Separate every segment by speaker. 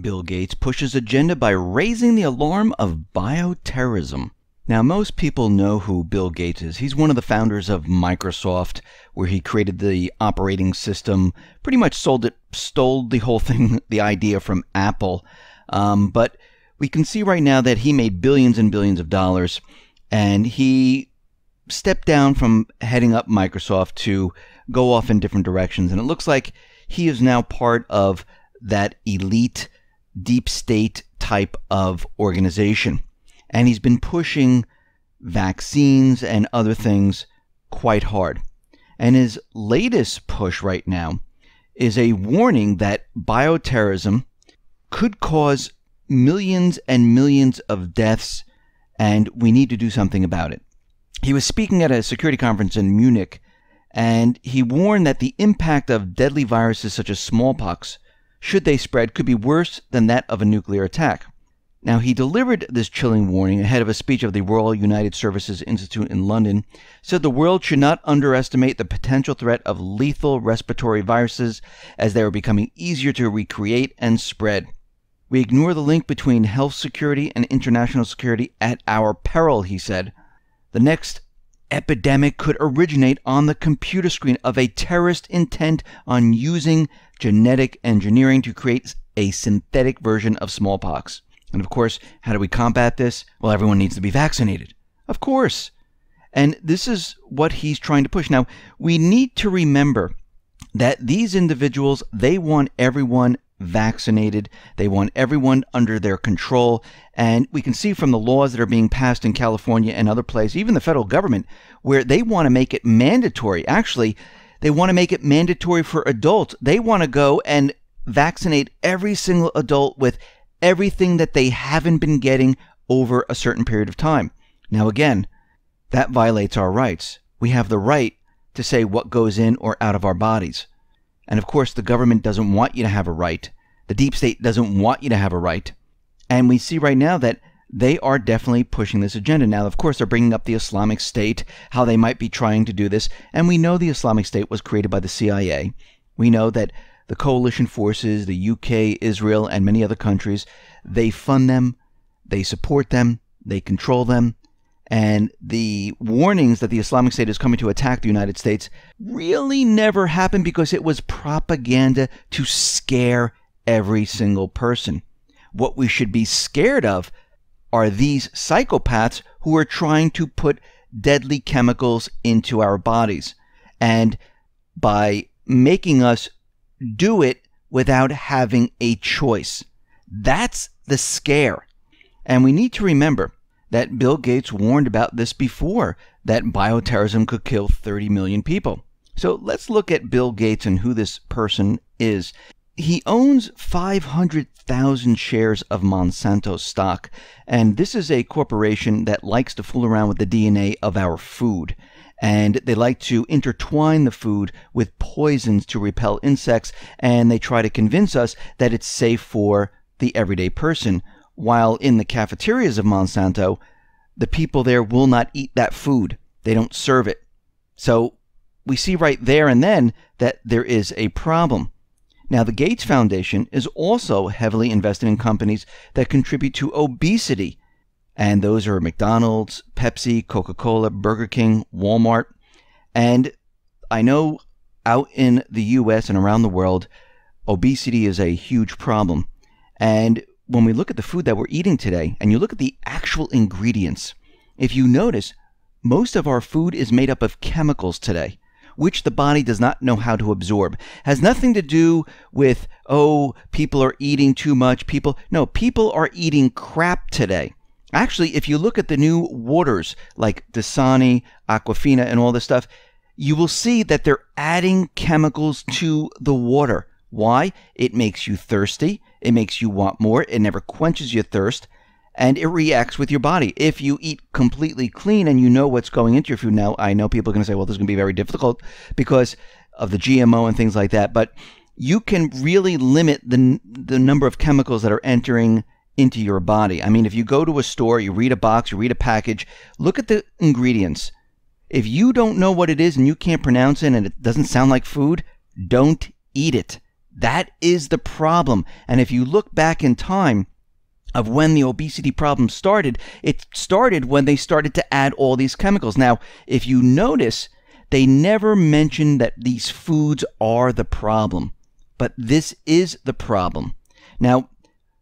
Speaker 1: Bill Gates pushes agenda by raising the alarm of bioterrorism. Now, most people know who Bill Gates is. He's one of the founders of Microsoft, where he created the operating system, pretty much stole the whole thing, the idea from Apple. But we can see right now that he made billions and billions of dollars, and he stepped down from heading up Microsoft to go off in different directions. And it looks like he is now part of that elite deep state type of organization. And he's been pushing vaccines and other things quite hard. And his latest push right now is a warning that bioterrorism could cause millions and millions of deaths, and we need to do something about it. He was speaking at a security conference in Munich, and he warned that the impact of deadly viruses such as smallpox, should they spread, could be worse than that of a nuclear attack. Now, he delivered this chilling warning ahead of a speech of the Royal United Services Institute in London, said the world should not underestimate the potential threat of lethal respiratory viruses as they are becoming easier to recreate and spread. We ignore the link between health security and international security at our peril, he said. The next epidemic could originate on the computer screen of a terrorist intent on using genetic engineering to create a synthetic version of smallpox. And of course, how do we combat this? Well, everyone needs to be vaccinated. Of course. And this is what he's trying to push. Now, we need to remember that these individuals, they want everyone vaccinated. They want everyone under their control. And we can see from the laws that are being passed in California and other places, even the federal government, where they want to make it mandatory. Actually, they want to make it mandatory for adults. They want to go and vaccinate every single adult with everything that they haven't been getting over a certain period of time. Now, again, that violates our rights. We have the right to say what goes in or out of our bodies. And of course, the government doesn't want you to have a right. The deep state doesn't want you to have a right. And we see right now that they are definitely pushing this agenda. Now, of course, they're bringing up the Islamic State, how they might be trying to do this. And we know the Islamic State was created by the CIA. We know that the coalition forces, the UK, Israel, and many other countries, they fund them, they support them, they control them. And the warnings that the Islamic State is coming to attack the United States really never happened because it was propaganda to scare every single person. What we should be scared of are these psychopaths who are trying to put deadly chemicals into our bodies. And by making us do it without having a choice. That's the scare. And we need to remember that Bill Gates warned about this before, that bioterrorism could kill 30 million people. So let's look at Bill Gates and who this person is. He owns 500,000 shares of Monsanto stock, and this is a corporation that likes to fool around with the DNA of our food. And they like to intertwine the food with poisons to repel insects, and they try to convince us that it's safe for the everyday person. While in the cafeterias of Monsanto, the people there will not eat that food. They don't serve it. So we see right there and then that there is a problem. Now, the Gates Foundation is also heavily invested in companies that contribute to obesity. And those are McDonald's, Pepsi, Coca-Cola, Burger King, Walmart. And I know out in the US and around the world, obesity is a huge problem. And when we look at the food that we're eating today, and you look at the actual ingredients, if you notice, most of our food is made up of chemicals today, which the body does not know how to absorb. Has nothing to do with, oh, people are eating too much. No, people are eating crap today. Actually, if you look at the new waters like Dasani, Aquafina, and all this stuff, you will see that they're adding chemicals to the water. Why? It makes you thirsty. It makes you want more. It never quenches your thirst. And it reacts with your body. If you eat completely clean and you know what's going into your food. Now, I know people are going to say, well, this is going to be very difficult because of the GMO and things like that. But you can really limit the number of chemicals that are entering into your body. I mean, if you go to a store, you read a box, you read a package, look at the ingredients. If you don't know what it is and you can't pronounce it and it doesn't sound like food, don't eat it. That is the problem. And if you look back in time of when the obesity problem started, it started when they started to add all these chemicals. Now, if you notice, they never mention that these foods are the problem, but this is the problem. Now,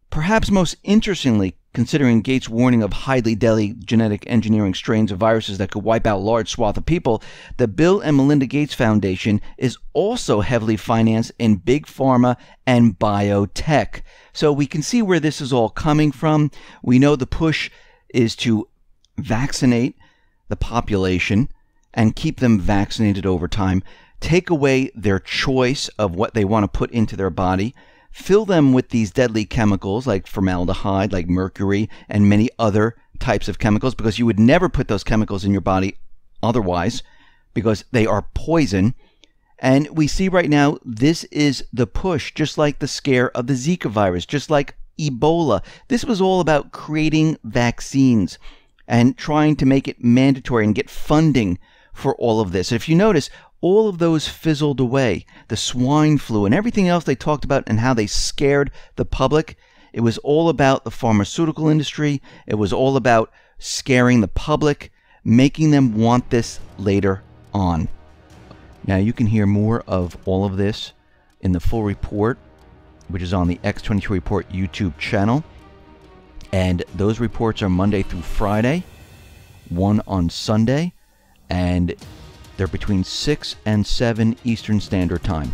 Speaker 1: perhaps most interestingly, considering Gates' warning of highly deadly genetic engineering strains of viruses that could wipe out large swaths of people, the Bill and Melinda Gates Foundation is also heavily financed in big pharma and biotech. So we can see where this is all coming from. We know the push is to vaccinate the population and keep them vaccinated over time, take away their choice of what they want to put into their body, fill them with these deadly chemicals like formaldehyde, like mercury, and many other types of chemicals, because you would never put those chemicals in your body otherwise, because they are poison. And we see right now, this is the push, just like the scare of the Zika virus, just like Ebola. This was all about creating vaccines and trying to make it mandatory and get funding for all of this. If you notice, all of those fizzled away. The swine flu and everything else they talked about and how they scared the public. It was all about the pharmaceutical industry. It was all about scaring the public, making them want this later on. Now you can hear more of all of this in the full report, which is on the X22 Report YouTube channel. And those reports are Monday through Friday, one on Sunday, and they're between 6 and 7 Eastern Standard Time.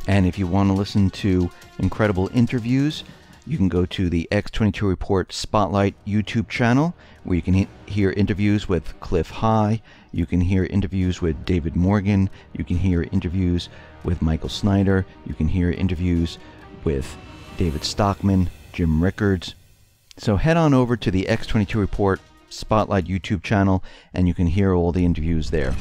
Speaker 1: And if you want to listen to incredible interviews, you can go to the X22 Report Spotlight YouTube channel, where you can hear interviews with Cliff High, you can hear interviews with David Morgan, you can hear interviews with Michael Snyder, you can hear interviews with David Stockman, Jim Rickards. So head on over to the X22 Report Spotlight YouTube channel, and you can hear all the interviews there.